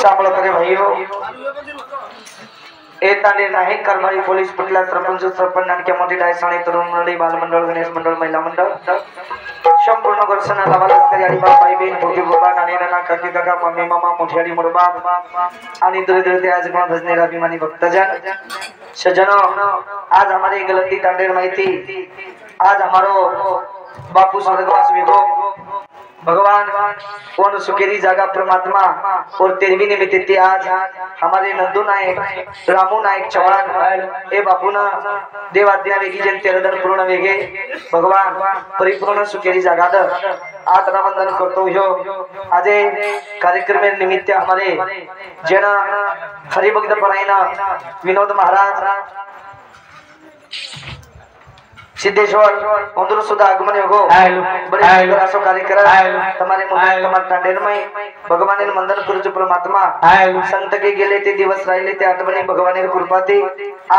सांभाळ करे भाईओ एताने नाही करमाळी पोलीस पटला सरपंच सरपंच नानक्या मोठी डायसाणी तरुण मंडळी बालमंडळ गणेश मंडळ महिला मंडळ संपूर्ण घोषणा लावालच तरी आणि बाई बहीण मोठी बाबा नानी नाना काकी काका मम्मी मामा मोठी आणि मोठा बाप आणि दुर्दैव आज कोण भजनेर अभिमानी भक्तजन सजनो आज हमारी गलती तांडेर माहिती आज हमारो बापू स्वर्गवास विभो भगवान कौन सुखेरी जागा परमात्मा और 13वीं निमित्त आज हमारे नंदू नायक रामू नायक चौहान ए बापूना देव आज्ञा वेगी जन तेरदन पूर्ण वेगे भगवान परिपूर्ण सुखेरी जागा द आज वंदन करतो ह्यो आज कार्यक्रम निमित्त हमारे जन हरिभक्त परायण विनोद महाराज सिद्धेश्वर उधर सुधा आगमन होगो बड़े सुंदर आसो कार्यक्रम तुम्हारे मुंबई तुम्हारे तांडेर में भगवान ने मंदन करूच परमात्मा संत के गेले ते दिवस राहिले ते आठवणी भगवान ने कृपा ती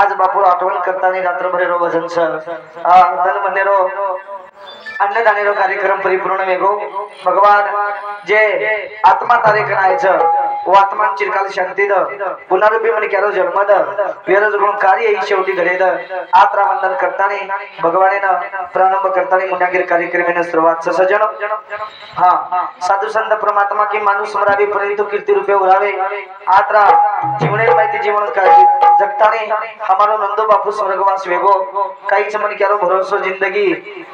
आज बापूर आठवण करताना रात्रभर रो भजन सर धन मनेरो अन्नदानेरो कार्यक्रम परिपूर्ण वेगो भगवान जे आत्मा तारे करायचं वो आत्मा चिरकाल शांती द पुनरुभी मन केरो जन्म द वेरज गुण कार्य ही शेवटी घडे द आत्रा वंदन करताना भगवानेनं प्रारंभ करताना मुन्यागिर कार्यक्रमेनं सुरुवात सजन हां साधु संत परमात्मा की माणूस मरावी परंतु कीर्ती रूपे उरावे आत्रा जीवने माहिती जीवन काळजी जगताने हमारो नंदो बापू स्वर्गवास वेगो काहीच मन केरो भरोसा जिंदगी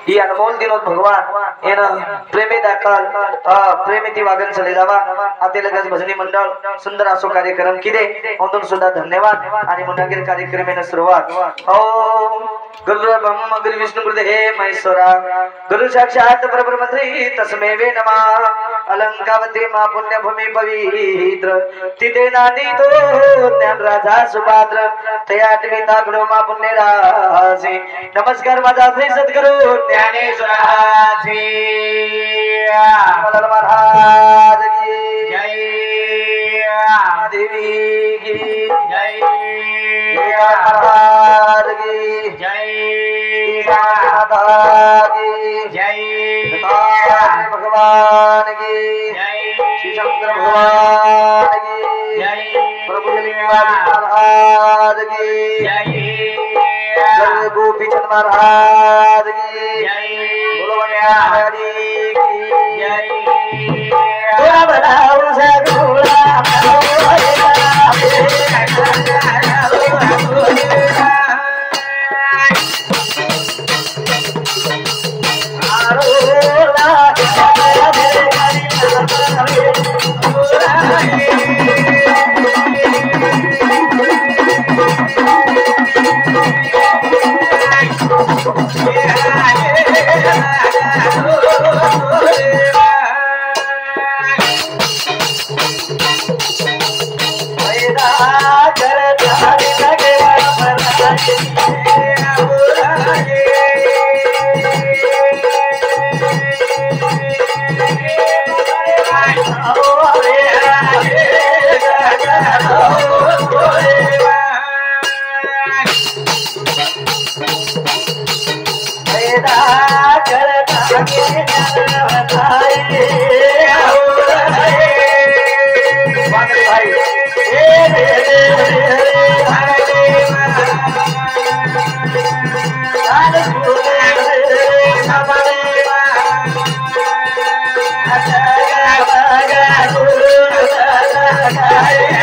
ही अनमोल दिन भगवान एन प्रेमे दाखल प्रेमे ती वागन चले जावा आते लगेच भजनी मंडळ सुंदर असो कार्यक्रम किदे ओंदून सुद्धा धन्यवाद आणि मुन्यागिर कार्यक्रमेनं सुरुवात ओम गुरु ब्रह्मा गुरु विष्णु गुरुदेव हे महेश्वरा गुरु साक्षात परब्रह्म श्री तस्मै वे नमः अलंकावती मा पुण्य भूमि पवित्र तिथे नादी तो ज्ञान राजा सुभाद्र तयाटवी तागडो मा पुण्य राजे नमस्कार माझा श्री सद्गुरु ज्ञानेश्वराजी मल्ल महाराज की जय देवी की जय महाराज की जय माता की जय भगवान की जय श्री शंकर भगवान की जय प्रभु महाराज की जय गोपीचंद महाराज की जय बोलो हरि की जय थोड़ा बनाओ सगुड़ा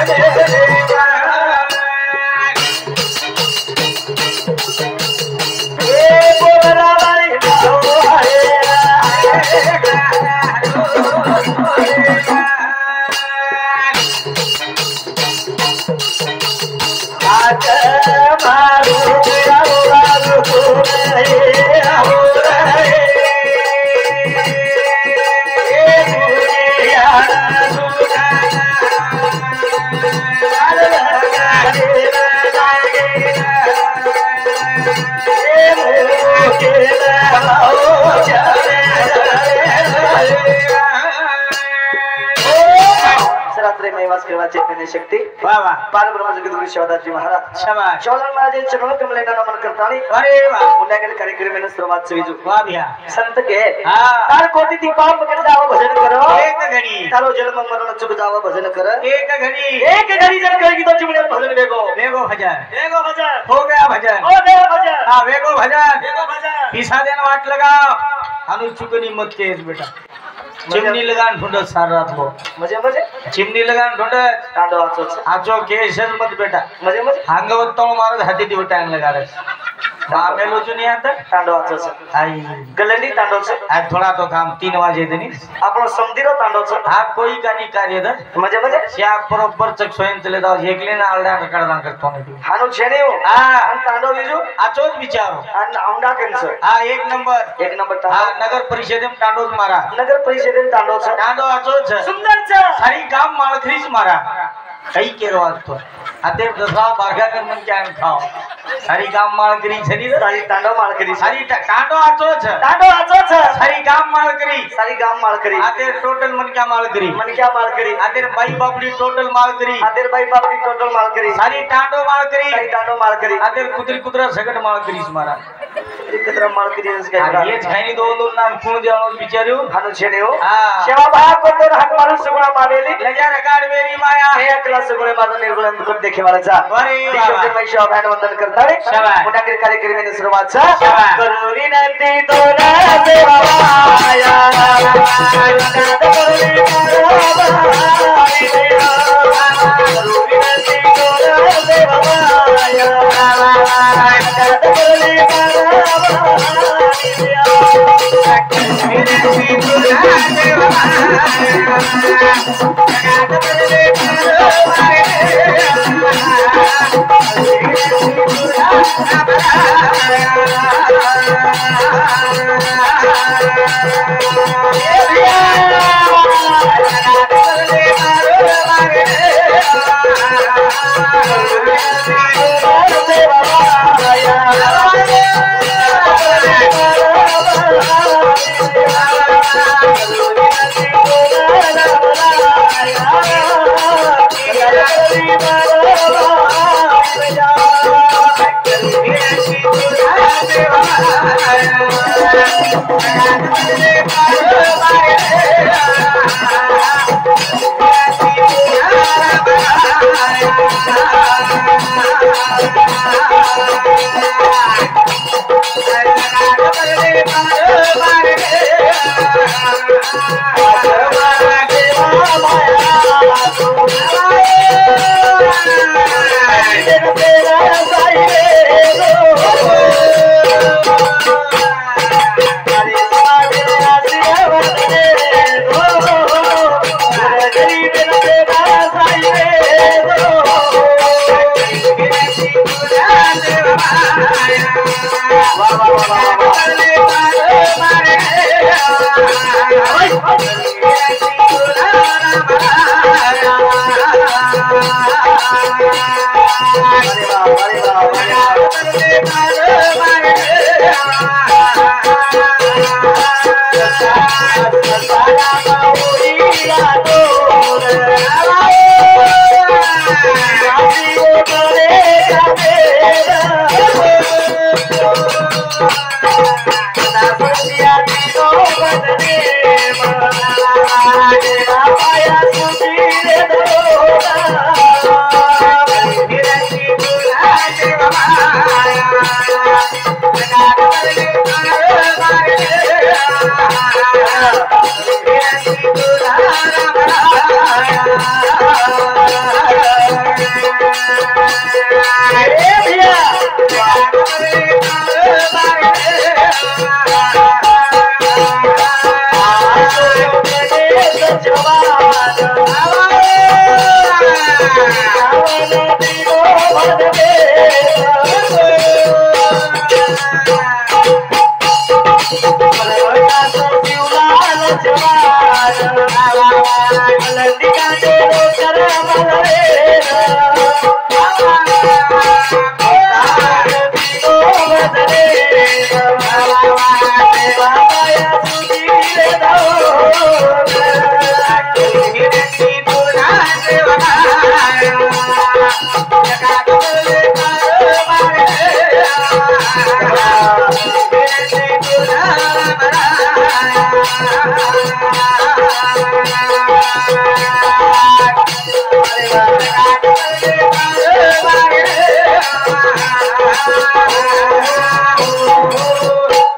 Hey दत्तात्रय मेवास केवा चैतन्य शक्ती वाह वाह पार ब्रह्म जगद्गुरु शिवदासजी महाराज शाबाश शिवलाल महाराज चरण कमलेना नमन करतानी अरे वाह मुंड्याकडे कार्यक्रम में सुरुवात से विजू वाह भैया संत के हां तार कोटी ती पाप पकड़ जाओ भजन करो एक घड़ी तारो जन्म मरण चुक जाओ भजन कर एक घड़ी जन कहेगी तो चुमड़े भजन बेगो भजन हो गया भजन हाँ वेगो भजन पिसा देना वाट लगा अनु चुकनी मत केस बेटा चिमनी लगान ढूंढत सार रात को मजे चिमनी लगान ढूंढत तांडो आचो केसर मत बेटा मजे हांगवत तो मारत हाती दिव टांग लगा रहे बामेलो चुनी आता तांडो आई गलंडी तांडो आज थोड़ा तो काम 3 वाजे देनी आपण समधीरो तांडो हा कोई कानी कार्य द मजे श्या बरोबर चक स्वयं चले जाओ एकले ना आलडा ककडा करतो नाही हानो छेने हो हां तांडो बीजू आचोच विचारो आणि औंडा केंच हा एक नंबर तांडो हा नगर परिषदेम तांडोच मारा नगर परिषदेन तांडो तांडो आचोच सुंदर छ सारी गाम माळखरीच मारा काही केरो वाटतो आते दसा बारगा कर मन क्या खाओ सारी गाम माळकरी छनी सारी तांडो माळकरी सारी तांडो आचोच सारी गाम माळकरी आते टोटल मन क्या माळकरी आते बाई बापडी टोटल माळकरी सारी तांडो माळकरी आते कुत्रा सगट माळकरीच मारा एकत्र माळकरी काय हेच खाईनी दोन नाम कोण देवनो बिचारू हानो छेने हो हां सेवा भाग को तो हात मारून सगळा मारेली लगा रकाड मेरी माया हे क्लास सगळे माझा निर्गुण को देखे वाला जा अरे शब्द मैं शोभान वंदन करता रे शाबाश मोठा कार्यक्रम में सुरुवात सा शाबाश करू विनंती तोरा देवा माया करू विनंती तोरा देवा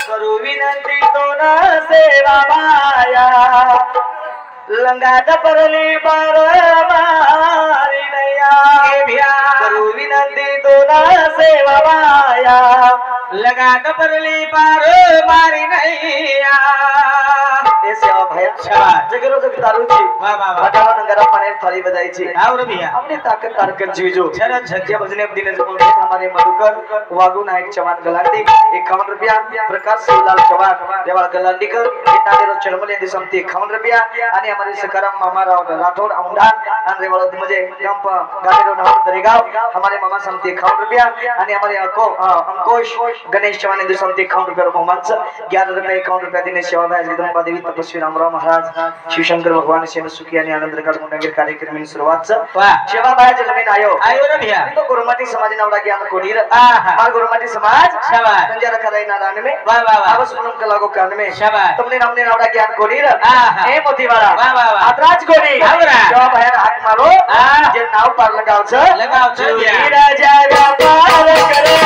करू विनंती तो न सेवा माया लंगात परली बार मारी नैया करू विनंती तो न सेवा माया लगात परली पार मारी नैया हे सेवा भया शाबाश जगरो जग दारूची वाह वाह वाह वाटावा नंगरा पाण्यात थाली बजायची और भैया अपनी ताकत तारकर जीवजो शरद सत्य भजने दिन जमोगे हमारे मधुकर वागू नायक चव्हाण गलांडी 51 रुपया प्रकाश शिवलाल चव्हाण देवाळ गलांडीकर गीतादेरो चरमले दिसमती 51 रुपया आणि हमारे सकाराम मामाराव राठोड औंढा आणि रेवाळ म्हणजे गंप गाडेरो नाव दरेगाव हमारे मामा समती 51 रुपया आणि हमारे अंकोश गणेश चव्हाण दिसमती 51 रुपया रोमांच 11 रुपये 51 रुपया दिने सेवा भाई जगदंबा देवी तपस्वी रामराव महाराज शिवशंकर भगवान सेन सुखी आणि आनंदरकाळ मुंडागीर कार्यक्रम सुरुवात वाह सेवा भाई जमीन आयो रे भैया तो गुरुमाटी समाज नावडा ज्ञान कोणीर आहा मार गुरुमाटी समाज शाबाश संजय खराई नारायण में वाह वाह वाह आवस पुनम कलागो कान में शाबाश तुमने नामने नावडा ज्ञान कोणीर आहा हे मोतीवाड़ा वाह वाह वाह आतराज कोणी आवरा जेव्हा बाहेर हाक मारो आहा जे नाव पार लगावचं लगावचं भैया राजा व्यापार करे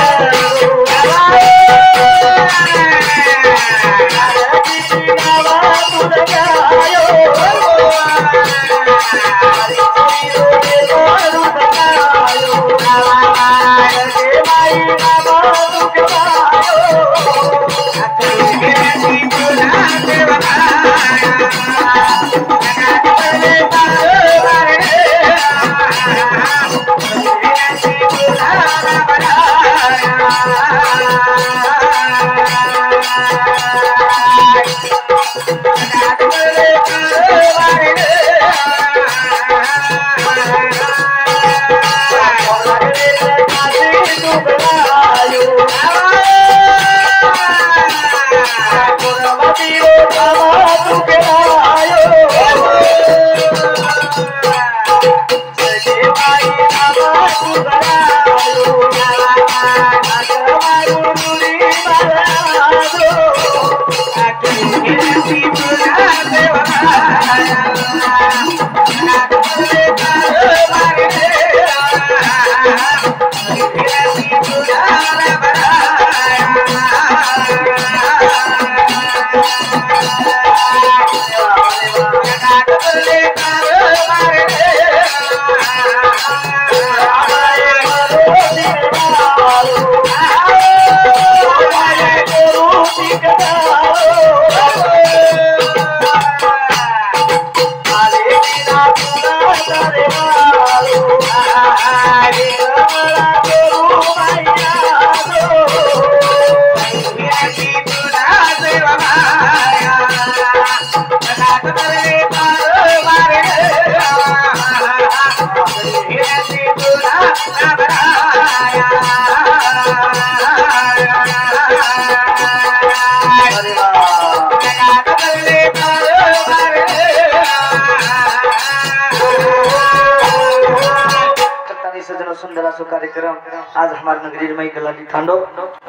सुंदर असो कार्यक्रम आज हमारे नगरी में गलाली थांडो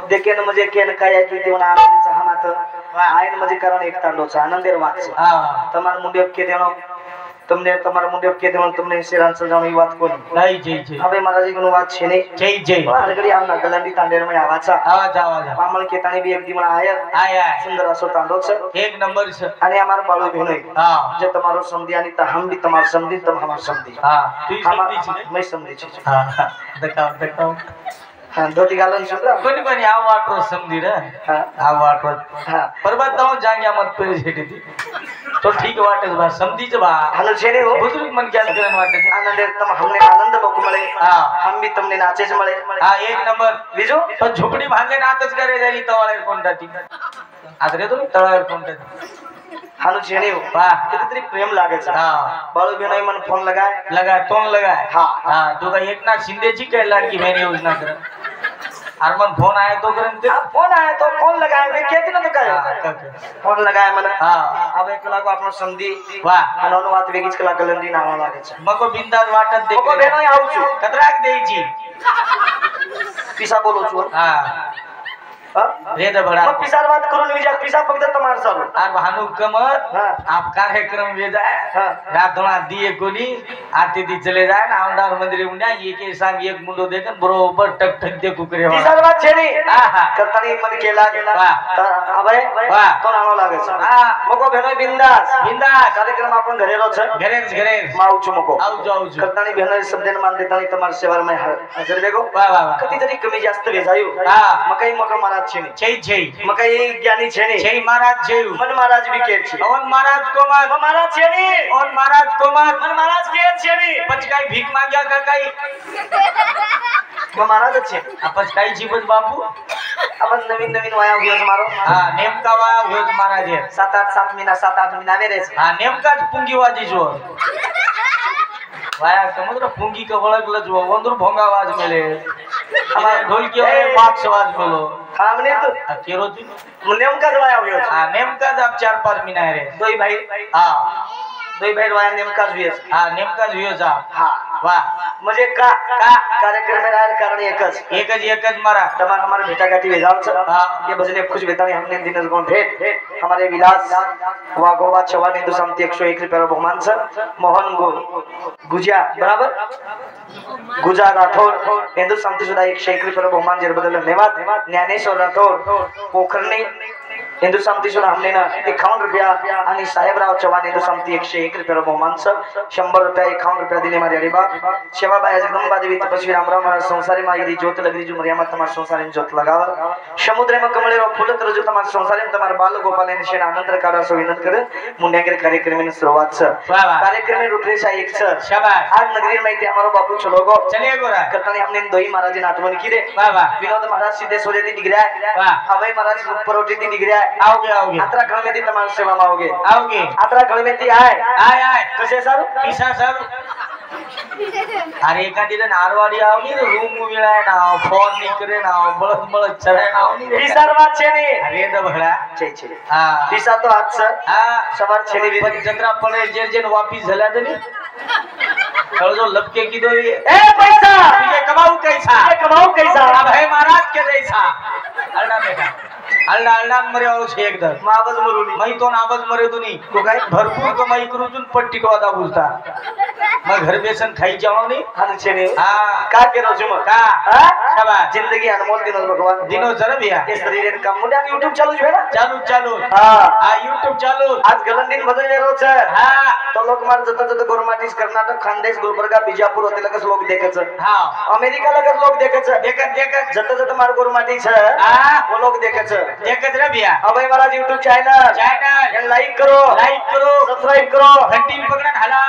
देखे न मुझे केन काय की देवना आनंदीचा हमात आयन म्हणजे कारण एक तांडोचा आनंदेर वाच तमार मुंडे के देनो तुमने तमार मुंडे के देनो तुमने शेरांचा जाऊन बात कोण नाही जय जय अबे महाराज की बात छे ने जय जय हरगडी आम गलाली तांडेर में आवाचा आवाज आवाज मामल के ताणी भी एक दिवस आया सुंदर असो तांडोच एक नंबर से आणि हमार बाळू भेनोय हां जे तमारो समधी आणि त हम भी तमार समधी तम हमार समधी हां तू समधी छी मैं समधी छी हां देखाव हां धोती घालून सुद्धा कोणी आव वाटो समधी रे हां आव वाटो हां परबत दाव जांग्या मत पे झेटी तो ठीक वाटत बा समधीच बा हालो छेने हो बुजुर्ग मन क्या करन वाटत आनंद तम हमने आनंद लोक मळे हां हम भी तुमने नाचेच मळे हां एक नंबर बीजो पण झोपडी भांगे नाचच करे झाली तवाळे कोणता ती आदरे तो तळावर कोणता हालो छेने हो वाह कितरी प्रेम लागेच हां बाळू भेनोय मन फोन लगा तोंड लगाय हां तू का एकनाथ शिंदेची काय लाडकी बहीण योजना कर अरमान फोन आया तो करन ते फोन आया तो फोन लगाए वे के दिन तो काय फोन लगाए मन हां अब एक लागो आपन समधी वाह अनोन वात वेगीच कला गलंदी नावा लागेच मको बिंदास वाटत दे मको भेनोय आउचू कतराक देईची पिसा बोलो छु हां रे दबडा मग पिसार बात करून विचार पिसा फक्त तमार चालू आर भानु कमत हाँ। आप कार्यक्रम वे जाए हाँ। रातों दिए कोनी आते दी चले जाए ना आमदार मंदिर मुंडा एक सांग एक मुंडो देखन बरोबर टक टक दे कुकरे पिसार बात छेनी आहा करतानी मन केला वाह। अबे वाह। तो नानो लागे छ हा मको भेनो बिंदास बिंदास कार्यक्रम आपण घरे रो छ घरे माऊ छु मको आउ जाऊ जो करतानी भेनो शब्दन मान देतानी तमार सेवार में हजर देखो वाह वाह वाह कधी तरी कमी जास्त भेजायो हा मकाई मको महाराज छेनी छै मकाई ज्ञानी छेनी छै महाराज छै मन महाराज भी केर छे ओन महाराज को मत महाराज छेनी ओन महाराज को मत मन महाराज केर छेनी पचकाई भीख मांग्या का काई महाराज छे पचकाई जीवन बापू अपन नवीन वाया हुआ मारो हा नेमका वा होज महाराज है 7 महीना मेरे छे हा नेमका पुंगीवाजी जो वाया समुद्र पुंगी का वळगल जो वंदुर भोंगावाज मेले हमारे ढोलकी और बाक्स आवाज बोलो हमने तो केरो जी नेमका वाया हुआ हा नेमका अब 4-5 महीना रे दोई भाई हा दोई भाई वाया नेमका हुआ हा नेमका हुयो जा हां वाह म्हणजे का कार्यक्रम में आयल कारण एकच मारा तमाम हमारे भेटा गाटी भेजाल छ हाँ। ये भजने कुछ बेतानी हमने दिन गुण भेट हमारे विलास वागोवा चवा हिंदू समिति 101 रुपया बहुमान छ मोहन गुजिया बराबर गुजा राठौर हिंदू समिति सुद्धा 101 रुपया बहुमान जर बदल धन्यवाद ज्ञानेश्वर राठौर पोखरणी हिंदू समिति सुद्धा हमने ना 51 रुपया आणि साहेबराव चव्हाण हिंदू समिति 101 रुपया बहुमान छ 100 रुपया 51 रुपया दिले मारे अरे बाप सेवाबाई जगदंबा देवी तपस्वी रामराव महाराज संसारी मागिरी ज्योत लगरी जो मरियामा तमार संसारी ज्योत लगाव समुद्र में कमळे रो फुलत रजू तमार संसारी तमार बाल गोपाल ने शेण आनंद काढा सो विनंत कर मुंड्यागिर कार्यक्रम में शुरुआत छ कार्यक्रम में रूपरेषा एक छ शाबाश आज नगरी में हमारो बापू चलोगो चलिए गोरा करतानी हमने दोई महाराज ने आत्मन की रे वाह वाह विनोद महाराज सीधे सोजेती दिगरा वाह अभय महाराज परोटी दिगरा आओगे आत्रा घर में दी तमार सेवा में आओगे आत्रा घर में ती आय कसे सर पिसा सर अरे एखादी नारवाडी आवनी रूम मिळाय ना फोन निकरे ना बळत चराय ना आवनी पिसार बात छे ने अरे दबळा छे हां पिसा तो आज सर हां सवार छे ने पण जत्रा पडे जे वापिस झाला तरी जो लपके की दो ए पैसा तुझे कमाऊ कैसा अब है महाराज के जैसा अल्लाह बेटा अल्लाह मरे और छे एकदम मावज मरुनी मैं तो नाबज मरे तुनी तो काय भरपूर कमाई करून पट्टी को वादा बोलता मैं घर बेसन खाई जाओ नहीं हां छे ने हां का केरो जुम का हां शाबाश जिंदगी अनमोल दिनो भगवान दिनो जरा भैया इस शरीर का मुंडा YouTube चालू है ना चालू हां YouTube चालू आज गलन दिन बदल रो छ हां तो लोक मार जत गोरमाटीस कर्नाटक खानदेश गुलबर्गा बिजापूर होते लगस लोक देखच हां अमेरिका लगस लोक देखच देखत जत मार गोरमाटी छ हां वो लोग देखच देखत रे भैया अभय महाराज YouTube चैनल लाइक करो सब्सक्राइब करो घंटी पकड़न हला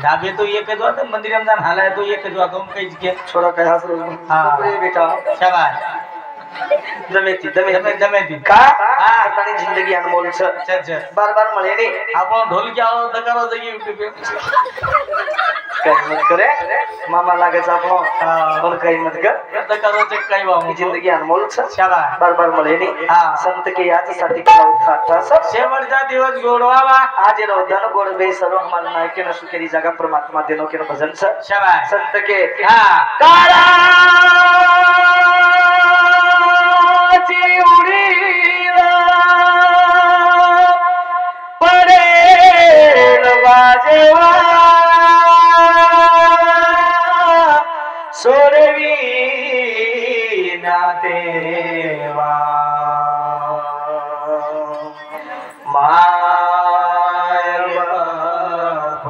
ढाबे तो ये के तो मंदिर में जान हला तो ये के जो तुम कह के छोरा कह हंस रो हां बेटा शाबाश दमेती का हां तनी जिंदगी अनमोल छ अच्छा बार मळे नहीं आपण ढोल के आओ दकारो जाई YouTube पे कहीं मत करे मामा लागे छ आपनो और कहीं मत कर दकारो से कई बा जिंदगी अनमोल छ शाबाश बार मळे नहीं हां संत के याद साठी केला उठाता सब शेवटचा दिवस गोडवावा आज रो धन गोड बे सर्व हमार नायके न सुखेरी जगह परमात्मा देनो के भजन छ शाबाश संत के हां काला उड़ीला पड़े बाजेवा सोरवी ना देवा माय बाप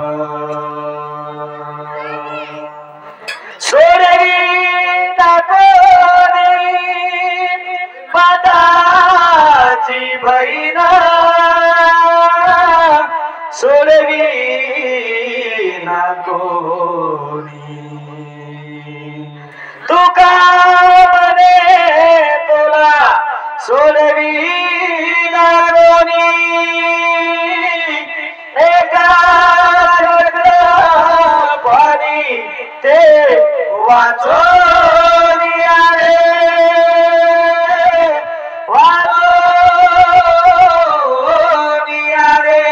सोरवी ना पादाची बहिणा सोडवी ना कोणी तुका म्हणे तुला सोडवी ना कोणी एका पाणी ते वाचून आले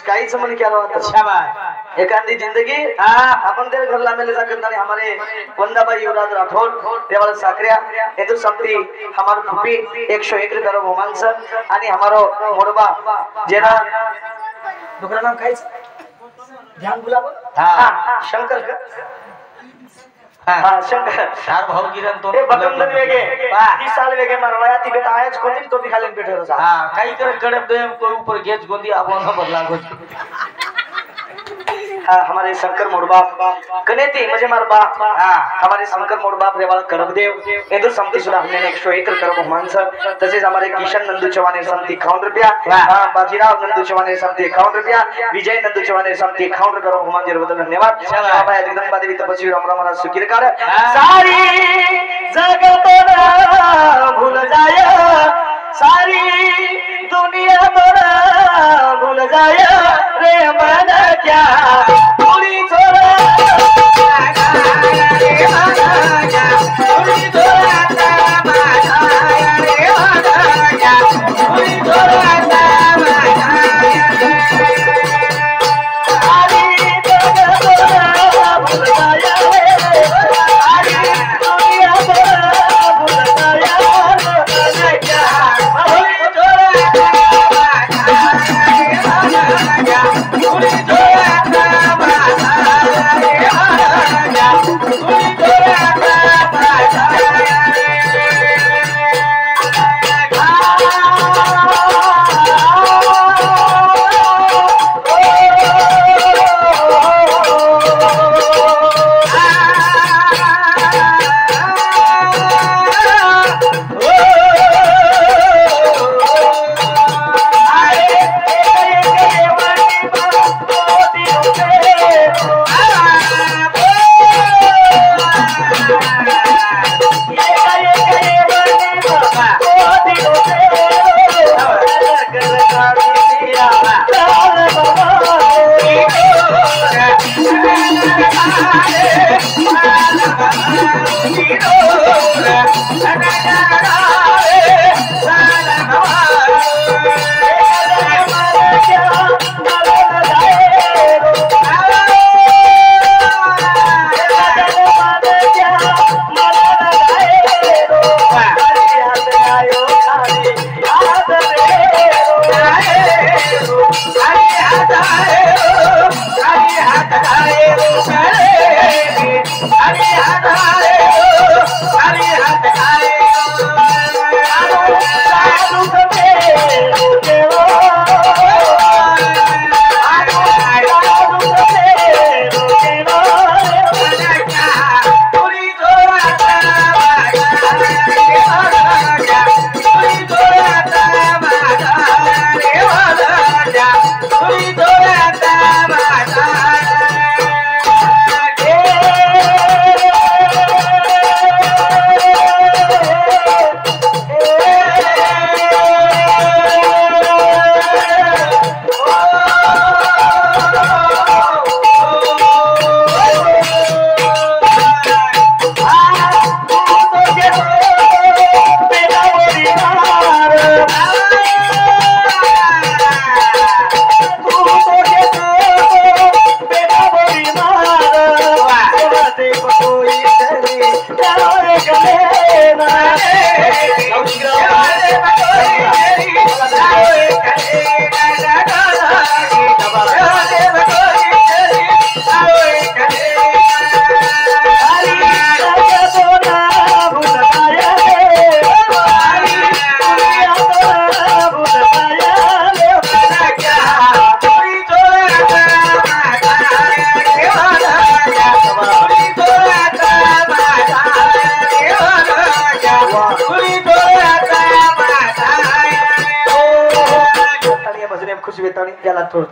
काहीच म्हण केला होता शाबाश एकांती जिंदगी अपन तेरे घर ला मेले जाकर ताने हमारे वंदाबाई युवराज राठौर देवाल साकरिया एदु संपती हमार फुपी 101 रुपया बहुमान सर आणि हमारो मोडबा जेना दुसरा नाम काय ध्यान गुलाब शंकर का शंकर चार भाऊ गिरण तो ए बकमदन वेगे 30 साल वेगे मारवाया ती बेटा आयच कोणी तो भी खालीन पेठे रोजा काही करे कडप दे कोई ऊपर गेच गोंदी आपण बदला गो हमारे शंकर मोडबाप कनेती म्हणजे मार बाप हमारे शंकर मोडबाप रेवाळ कडबदेव इंदू संपती सुद्धा हमने 101 करब मानसर तसेच हमारे किशन नंदू चवाने संपती 51 रुपया बाजीराव नंदू चवाने संपती 51 रुपया विजय नंदू चवाने संपती 51 रुपया बहुमान जर बदल धन्यवाद बाबा जगदंबा देवी तपस्वी रामराव महाराज सुखीरकार सारी जगत भूल जाय सारी दुनिया बड़ा भूल जाय रे मन क्या पूरी छोरा रे मन क्या पूरी छोरा रे मन क्या पूरी छोरा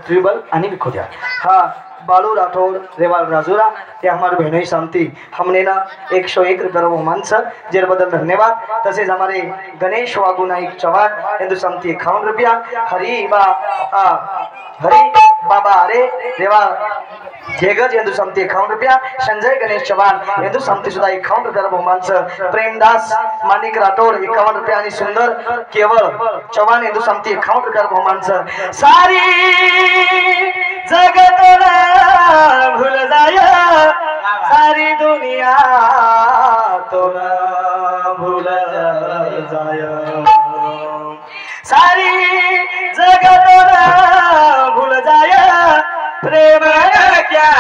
ट्रिबल आणि विखोद्या हाँ बालू राठौर रेवाल राजूरा ये हमारे बहनों शांति हमने ना 101 रुपया बहुमान सर जेर बदल धन्यवाद तसेच हमारे गणेश वागू नाईक चव्हाण हिंदू शांति 51 रुपया हरी बाबा अरे रेवा घेगज हिंदू शांति 51 रुपया संजय गणेश चव्हाण हिंदू शांति सुद्धा 51 रुपया बहुमान सर प्रेमदास मानिक राठौर 51 रुपया आणि सुंदर केवळ चव्हाण हिंदू शांति 51 रुपया बहुमान सर सारी जगत ना भूल जाय सारी जगत ना भूल जाय प्रेम क्या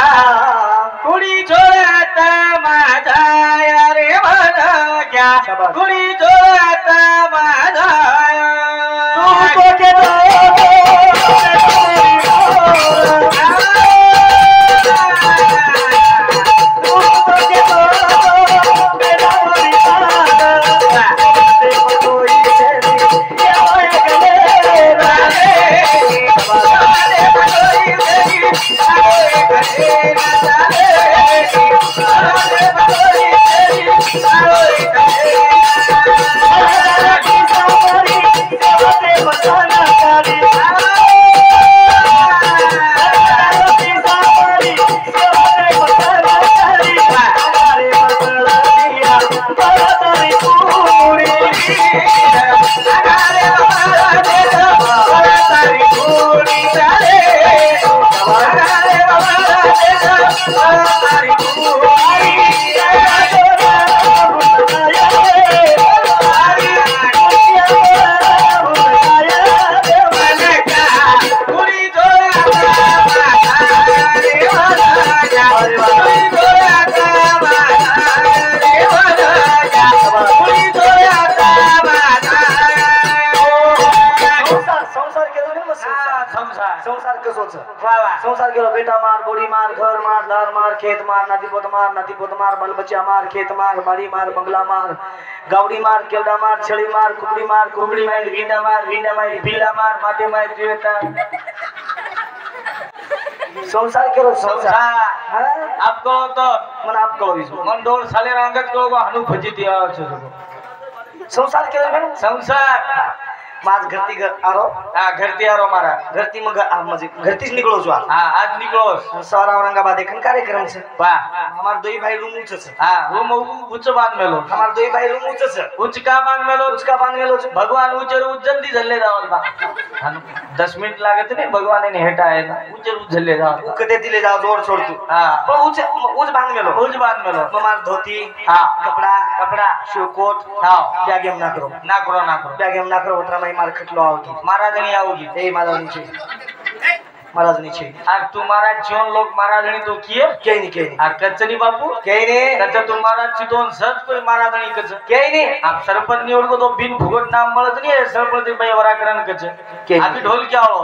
कुणी जोरात माझा रे मन क्या कुणी जोरात माझा तुमको के संसार केलो बेटा मार बोड़ी मार घर मार दार मार खेत मार नाती पोत मार बाल बच्चा मार खेत मार बाड़ी मार बंगला मार गावड़ी मार केवड़ा मार छड़ी मार कुकड़ी मार भिंडा मार भीला मार माटे मार बेटा संसार केलो संसार आपको तो मन आपको मन डोल साले रंगत को हनु फजित संसार केलो संसार माझ घरती घर आरो घरती आरो मारा घरती मग म्हणजे घरतीच निकलो छो आज निकलो सारा औरंगाबाद एखन कार्यक्रम छे वाह हमार दोई भाई रूम ऊंच छे रूम उच्च बांध मेलो हमार दोई भाई रूम ऊंच छे उच्च का बांध मेलो भगवान उच्चर जल्दी झल्ले जावल बा 10 मिनिट लागत नहीं भगवान ने हेटा है ना उच्चर झल्ले जाव उकते दिले जाव जोर छोड़ तू पण उच्च बांध मेलो हमार धोती कपड़ा शूकोट ब्यागेम ना करो ब्यागेम ना करो उतरा मार खटलो आओगी महाराजनी आओगी ए महाराजनी छे आर तुम्हारा जोन लोग महाराजनी तो किए के नहीं आर कचनी बापू के नहीं कच तुम्हारा चितोन सच कोई महाराजनी कच के नहीं आप सरपंच निवड को तो बिन फुगट नाम मळत नहीं सरपंच भाई वराकरण कच अभी ढोल क्या हो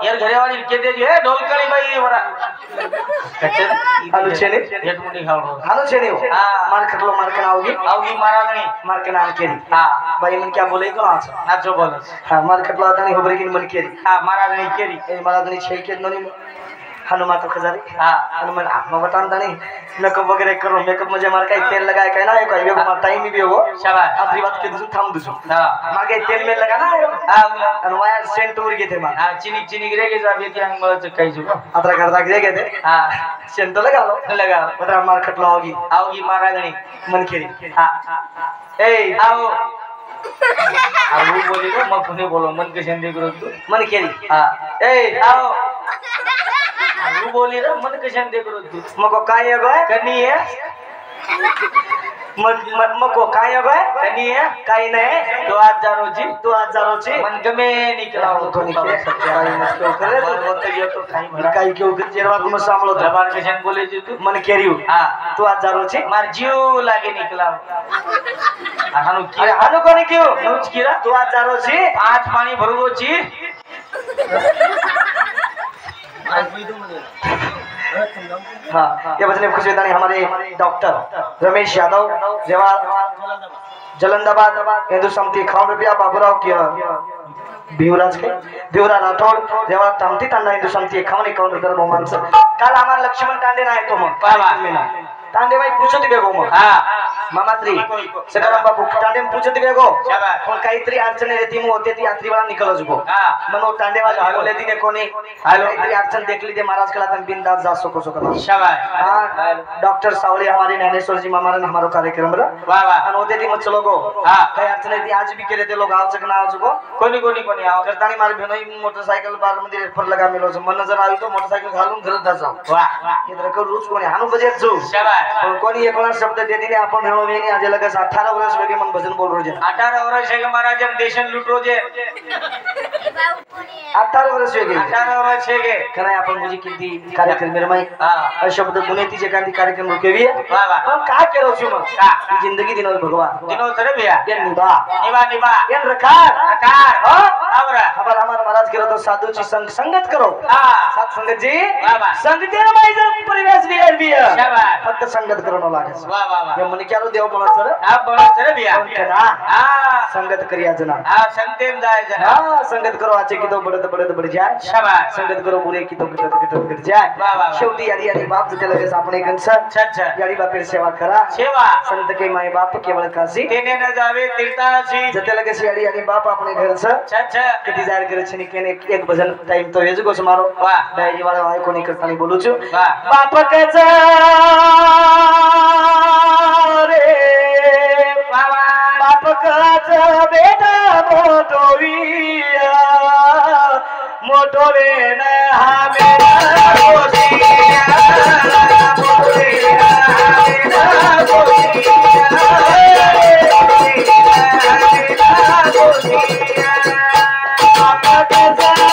यार घरेवाली के दे ए ढोल करी भाई वरा कच आलू छे ने हेट मुंडी खाओ आलू छे ने मार खटलो मार के आओगी महाराजनी मार के नाम केरी भाई मन क्या बोले को आज नाचो बोलस मार खटलो आदनी होबरे की मन केरी महाराजनी केरी ए महाराजनी छे के ननी हनुमान तो खजारी हनुमान आप में बतान दानी मेकअप वगैरह करो मेकअप मुझे मार का तेल लगाए कहना है कोई वो टाइम भी हो शाबाश आखिरी बात के दूसरा थाम दूसरा मार के तेल में लगाना है वायर सेंट टूर के थे मार चिनी गिरे के जाबे के अंग मल कई जो अतरा करदा गिरे के थे सेंट तो लगा उधर मार खटलो आओगी महाराजनी मन खेरी ए आओ अब वो बोलेगा मैं पुणे बोलो मन के सेंदे करो तू मन खेरी ए आओ वो बोली रे मन के सेंदे करो तू मको काय गए करनी है मको काय गए करनी है काय नहीं तो आज जा रोजी मन गमे निकला तो निकले सच्चाई मुश्किल करे तो ये तो खाई भरा काय क्यों कर जेरवा तुम सामलो दबार के सेंद बोले जी तू मन केरियो तू आज जा रोजी मार जीव लागे निकला हानु की अरे हानु कोनी क्यों नौच कीरा तू आज जा रोजी आज पानी भरवो जी हाँ ये बचने खुशी दानी हमारे डॉक्टर रमेश यादव जवाहर जलंदाबाद हिंदू समिति 1 रुपया बाबूराव की भिवरा राठौड़ जवाहर तामती तांडा हिंदू समिति 51 रुपया बहुमान से काल हमारे लक्ष्मण टांडे ना है तो मग टांडे भाई पूछत बेगो मग मामात्री सकाराम बाबू टांडे में पूछत बेगो कोण काहीतरी अडचण येते मग होते ती यात्री वाला निकल जगो मनो टांडे वाला बोले दिने कोणी काहीतरी अडचण देखली ते महाराज कला तन बिंदास जा सको शाबाश हां डॉक्टर सावली हमारे ज्ञानेश्वर जी मामा ने हमारो कार्यक्रम रे वाह वाह अन होते ती मत चलो गो काही अडचण येते आज भी केले ते लोग आवच ना आवच गो कोणी आव करतानी मार भेनोई मोटरसाइकिल बार मंदिर पर लगा मिलो मन नजर आवी तो मोटरसाइकिल घालून घरात जा जाऊ वाह इधर को रोज कोणी हानु बजेत जो शाबाश कोणी एक शब्द दे दिले आपण मानो वेनी आज लगा 18 वर्ष वेगे मन भजन बोल रोजे 18 वर्ष है महाराज हम देशन लूट रोजे 18 वर्ष वेगे 18 वर्ष है कना आपण मुझे किती कार्यक्रम मेरे माई हां शब्द गुनेतीचे कांती कार्यक्रम रुकेवी वाह वाह पण का केलो छु मग का जिंदगी दिनो भगवान दिनो सरे भैया ये निभा निभा निभा ये रखार आकार हो आवरा खबर हमारा महाराज केलो तो साधू ची संगत करो हां साथ संगत जी वाह वाह संगते माई जर परिवेश बिगाड़ दिया शाबाश फक्त संगत करणं लागे वाह वाह वाह ये मन केलो देव बोला सर आप बोला सरे भैया करा हां संगत करिया जना हां संतेम जाय जना हां संगत करो आचे की तो बढ़ जाए शाबाश संगत करो बुरे की तो घट जाए वाह वाह शेवटी याडी याडी बाप जते लगे आपण कंस अच्छा याडी बापेर सेवा करा सेवा संत के माय बाप केवळ काशी तेने न जावे तीर्थासी जते लगे याडी याडी बाप अपने घर से अच्छा किती जाहिर करे छनी केने एक भजन टाइम तो हेज गोस मारो वाह दाईजी वाला आय कोणी करतानी बोलू छु वाह बाप कचा रे बाबा बाप कचा बेटा मोटोविया मोटो रे न हमें गोसिया मोटो रे न हमें गोसिया बाप कचा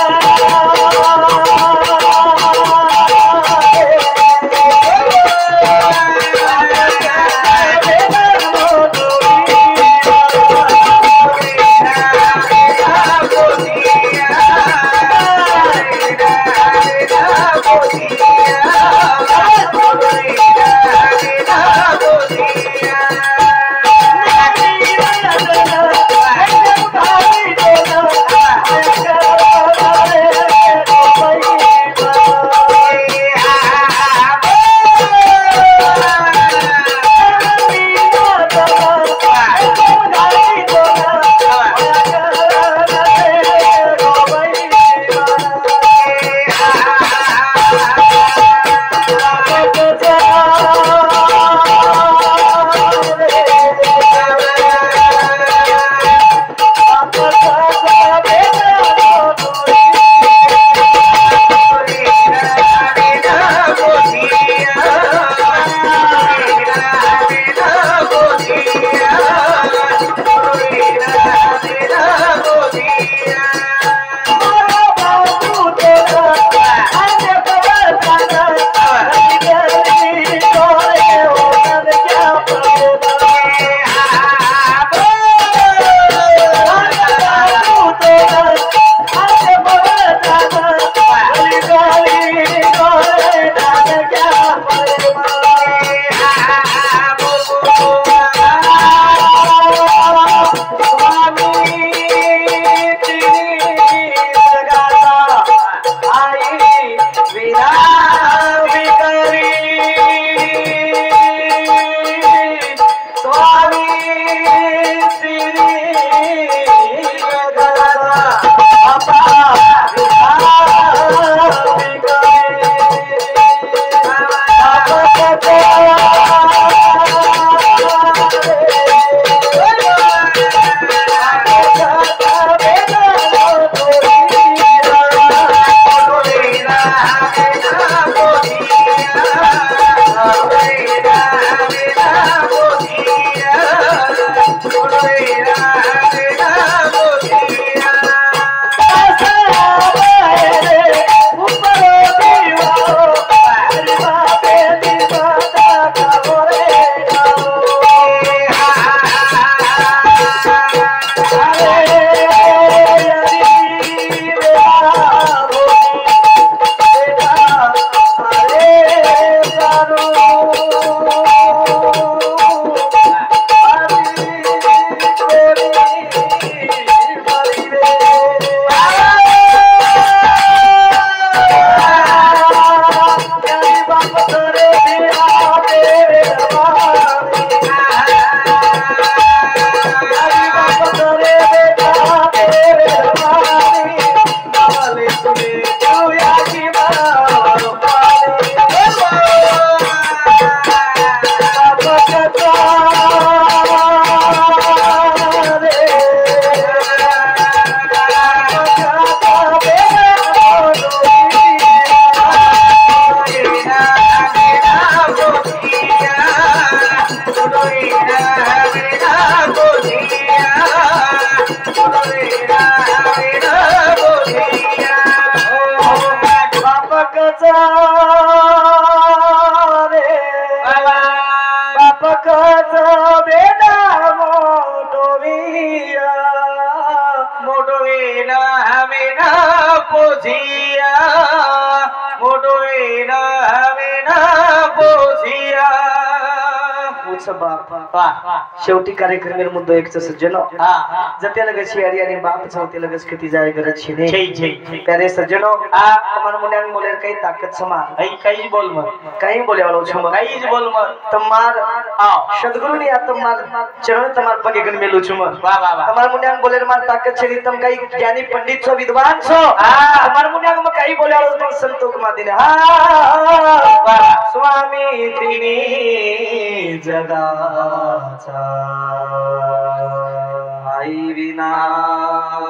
रे बाप कच बेटा मोटोविया मोटोविना हमें ना पोसिया मोटोविना हमें ना पोसिया शेवटी कार्यक्रम मुद्दो एक सज्जन जते लगस यारी आणि बाप चौथे लगस किती जाय गरज छिने प्यारे सज्जनो तमन मुन्यान मोलेर काही ताकत समा काही बोल मत काही बोले वालो छम काही बोल मत तमार सद्गुरु ने तमार चरण तमार पगे गन मेलु छम वाह वाह वाह तमार मुन्यान बोलेर मार ताकत छनी तम काही ज्ञानी पंडित छो विद्वान छो तमार मुन्यान म काही बोले वालो पण संतोष मादिने स्वामी तिनी जगाचा आई विना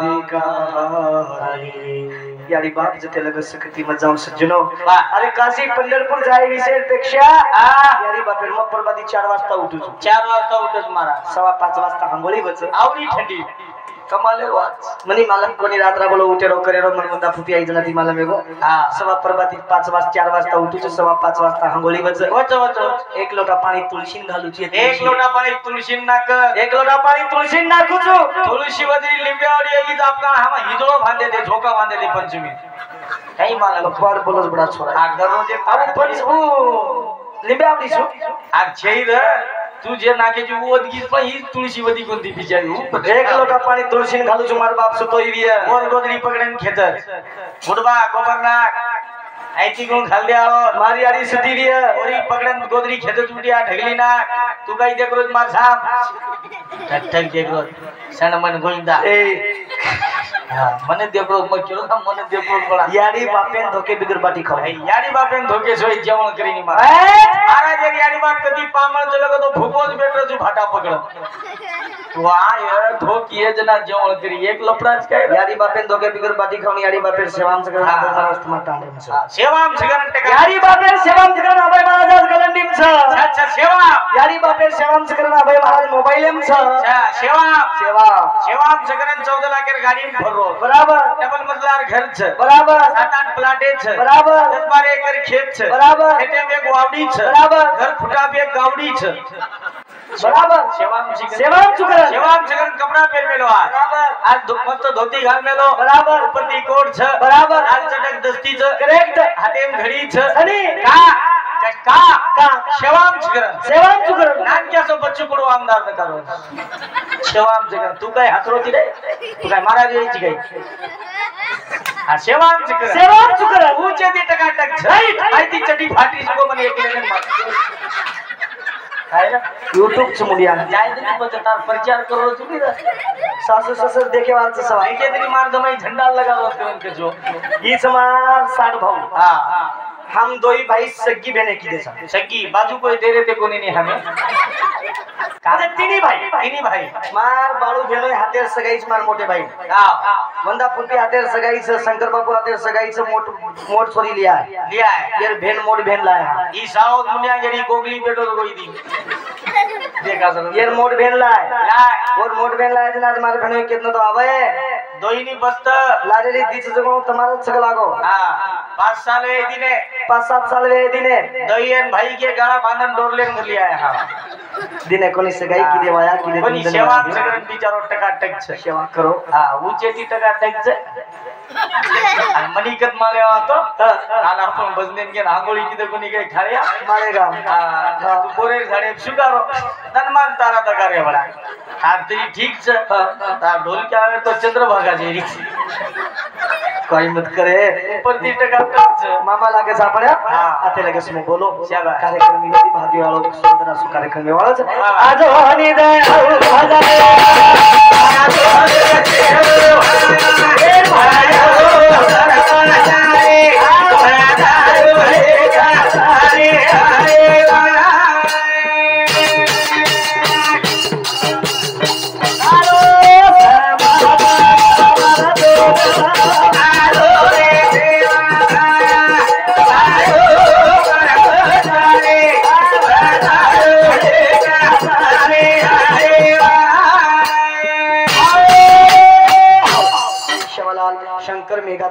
भिकारी यारी बाप जते लगस किती मजा सज्जनो अरे काशी पंढरपूर जाय विषय पेक्षा यारी बापेर मग परबादी 4 वाजता उठू 4 वाजता उठच मारा 5:15 वाजता आंघोळी बच आवडी थंडी कमाले वाच मनी मला कोणी रात्रा बोलो उठेरो करेरो मन मुंदा फुटी आई जनाती मला मेगो सवा परबादी 4 वाजता उठू 5:15 वाजता आंघोळी बच वच एक लोटा पाणी तुळशीन घालू एक लोटा पाणी तुळशीन नाक एक लोटा पाणी तुळशीन नाकू तुळशी वदरी लिंब्यावडी येगी आपका हम हिजोळो बांधे दे झोका बांधे दे पंचमी काही मला बार बोलस बडा छोरा आग दररोज अरे पंचू लिंब्यावडी छु आग छैर तू जे नाकेची ओदगी पण ही तुळशी वदी कोणती बिचारी एक लोटा पाणी तुळशीन घालू छु मार बाप सुतोई बिया वर गोदरी पकडेन खेतर गुडबा गोबरनाक ऐती गुण खाल द्या मारी आरी सुती बिया ओरी पकडेन गोदरी खेतर चुटिया ढगली ना तू काही देख रोज मार साप ठक ठक देख रोज सण मन गोविंदा ए मने देख रोज मग केलो ना मने देख रोज बडा यारी बापेन धोके बिगर बाटी खाऊ यारी बापेन धोके सोई जेवण करीनी मार महाराज यारी बाप कधी पामळ चलगो तो भूपोज बेटर जू भाटा पकड वाय धोकी जना जेवण करी एक लपडाच काय यारी बापेन धोके बिगर बाटी खाऊनी यारी बापेन सेवाम सगळं महाराज तुम्हा तांडे मस सेवाम सगळं टका यारी बापेन सेवाम सगळं अभय महाराज गलंडीम छ अच्छा सेवा यारी बापेन सेवाम सगळं अभय महाराज मोबाईलम छ अच्छा सेवा सेवाम सगळं 14 लाख गाडी भरो बराबर डबल मजदार घर छ बराबर 7-8 प्लाटे छ बराबर 10-12 एकर खेत छ बराबर खेते में एक वावडी छ बराबर घर खुटा पे एक गावडी छ बराबर सेवाम सगळं कपड़ा पेर मेलो आज मस्त धोती घाल मेलो बराबर ऊपर ती कोट छ बराबर लाल चटक दस्ती छ करेक्ट हातेम घडी छ आणि का सेवाम सगळं नान क्यासो बच्चू पडो आमदार न करो सेवाम सगळं तू काय हातरोती रे तू काय महाराज यायची काय सेवाम सगळं ऊंचे ती टका टक छ माहिती चटी फाटी सगो मन एक लेन मार काय ना YouTube च मुलिया जाय तरी बचतार प्रचार करो तुम्ही सासू ससुर देखे वालच सवाल एके तरी मार दमाई झंडा लगावत करून के जो हीच मार साठ भाऊ हम दोई भाई सग्गी बहने की देसा सग्गी बाजू कोई दे रहे थे कोनी नहीं हमें काजे तीनी भाई मार बाळू भेणोय हातेर सगाईच मार मोठे भाई वंदा पुटी हातेर सगाईच शंकर बापू हातेर सगाईच मोट छोरी लिया है यार भेन मोट भेन लाया ई साउथ दुनिया गेरी गोगली बेटो कोई दी देखा सर यार मोट भेन लाए और मोट भेन लाए दिन आज मार भेणोय कितना तो आवे दोईनी बस्त लारेली दीच जगो तुम्हारा सग लागो 5 साल वे दिने 5-7 साल वे दिने दोईन भाई के गाड़ा बांधन डोरले मुली आया हां दिने कोनी सगाई की देवाया की दे कोनी सेवा सगळं बिचारो टका टक सेवा करो ऊंचे ती टका टक आणि मनिकत माले तो काल आपण बजनेन के आंगोळी की दे कोनी काय खाया मालेगा तू पोरे झाडे सुगारो तन्मान तारा दगारे बडा तरी ठीक छ ता ढोल के आवे तो चंद्रभागा जेरी कोई मत करे ऊपर ती टका टक मामा लागे सापड्या आते लगे सुनो बोलो कार्यक्रम में भागी वालो सुंदर असु कार्यक्रम में वाला आज होनी दे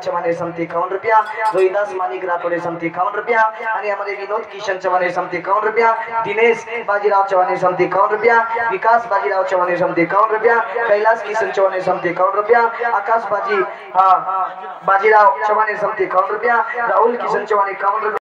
चव्हाण समती 51 रुपया, रोहिदास माणिक राठोडे समती 51 रुपया आणि हमारे विनोद किशन चव्हाण समती 51 रुपया, दिनेश बाजीराव चव्हाण समती 51 रुपया, विकास बाजीराव चव्हाण समती 51 रुपया, कैलाश किशन चव्हाण समती 51 रुपया, आकाश बाजीराव चव्हाण समती 51 रुपया, राहुल किशन चव्हाण 51 रुपया।